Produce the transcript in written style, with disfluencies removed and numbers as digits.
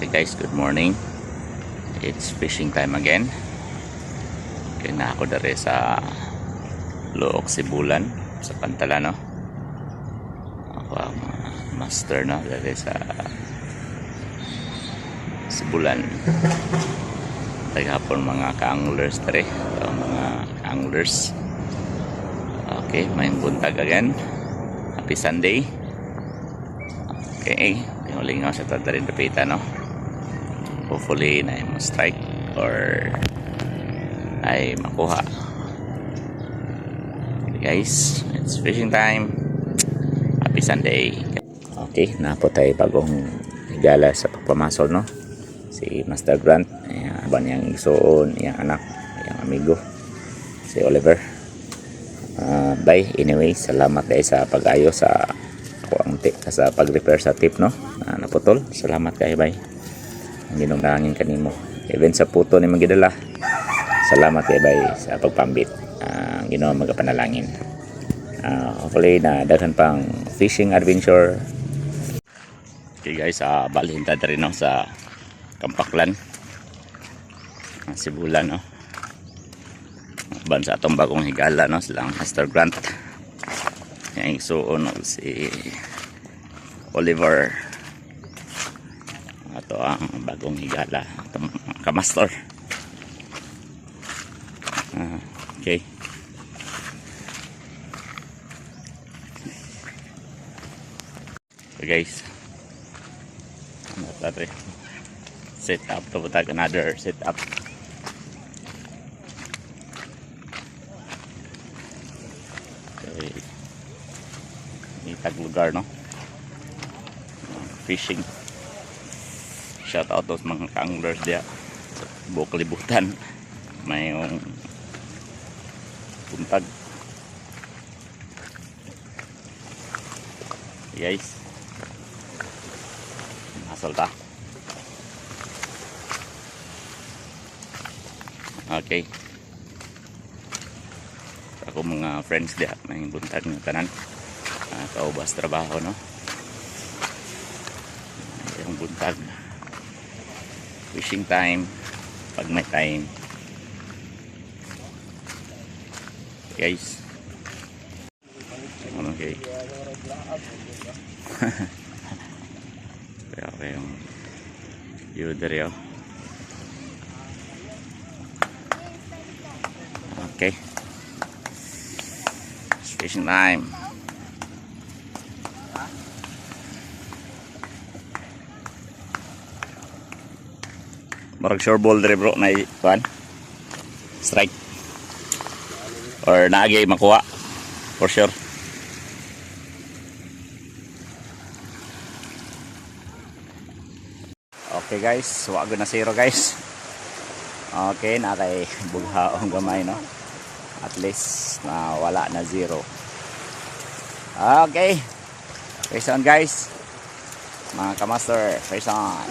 Okay guys, good morning. It's fishing time again. Okay na ako dari sa Look Sibulan sa Pantala, no? Ako ang master, no? Dari sa Sibulan. Tagapon mga ka-anglers dari. Mga anglers. Okay, may buntag again. Happy Sunday. Okay, pinuling ako sa tatarin repita, no? Hopefully na ay strike or ay makuha. Okay guys, it's fishing time. Happy Sunday. Okay, napo tayo bagong higala sa pagpamasol, no? Si Master Grant, ayan yang isuon, yang anak, yang amigo, si Oliver. Bye, anyway, salamat kayo sa pag-ayo sa sa pag-repair sa tip, no? Naputol. Salamat kayo, bye. Ang ginungdangin kanimo. Even sa puto ni magidala. Salamat kayo, bye, sa pagpambit. Ang ginawa magapanalangin. Hopefully na daghan pang fishing adventure. Okay guys, balhin ta rin, no, sa Kampaklan, Sibulan, no? Ban sa atong bagong higala, no, silang Master Grant. Yang isuon, no, si Oliver. Ito ang bagong higala, itong kamaster. Okay. So guys, set up to putag another set up. Okay. Itag lugar, no? Fishing. Shout out to mga anglers dia sa buong kalibutan. May yung buntag. Guys, masal ta. Okay, ako mga friends dia may buntag ng tanan. Kaubas trabaho, no? Yung buntag, fishing time pag may time, guys. Okay. Okay, yung view there, oh. Okay, it's fishing time. Marag sure ball dire, bro, na kuan strike or naagay makuha for sure. Okay guys, wag na zero, guys. Okay, nakay bughaong gamay, no? At least na wala na zero. Okay, face on, guys, mga kamaster, face on.